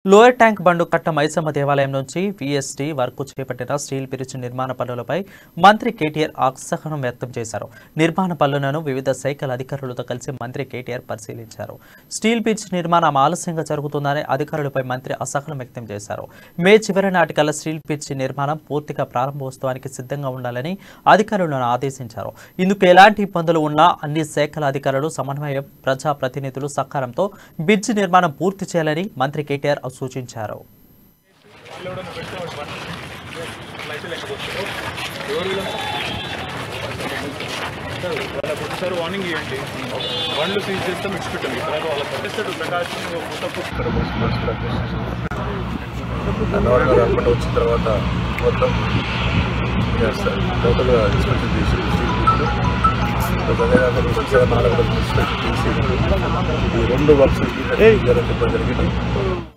Lower tank బండు కట్ట మైసమ్మ దేవాలయం నుంచి వీఎస్టీ వరకు చేపట్టిన స్టీల్ బ్రిడ్జ్ నిర్మాణ పనులపై మంత్రి కేటీఆర్ అసహనం వ్యక్తం చేశారు. నిర్మాణ పనులను వివిధ శాఖల అధికారులతో కలిసి మంత్రి కేటీఆర్ పరిశీలించారు. స్టీల్ బ్రిడ్జ్ నిర్మాణం ఆలస్యంగా జరుగుతుందని అధికారులపై మంత్రి అసహనం వ్యక్తం చేశారు. మే చివరి నాటికల్లా స్టీల్ బ్రిడ్జ్ నిర్మాణం పూర్తిగా ప్రారంభోత్సవానికి సిద్ధంగా ఉండాలని అధికారులను ఆదేశించారు. ఇందుకు ఎలాంటి ఇబ్బందులు ఉన్నా అన్ని శాఖల అధికారులు సమన్వయం, ప్రజాప్రతినిధులు సహకారంతో బ్రిడ్జ్ నిర్మాణం పూర్తి చేయాలని మంత్రి కేటీఆర్ సూచించారు. వచ్చిన తర్వాత మొత్తం టోటల్గా ఇన్స్పెక్షన్ చేసి ఈ 2 వర్క్స్ చెప్పడం జరిగింది.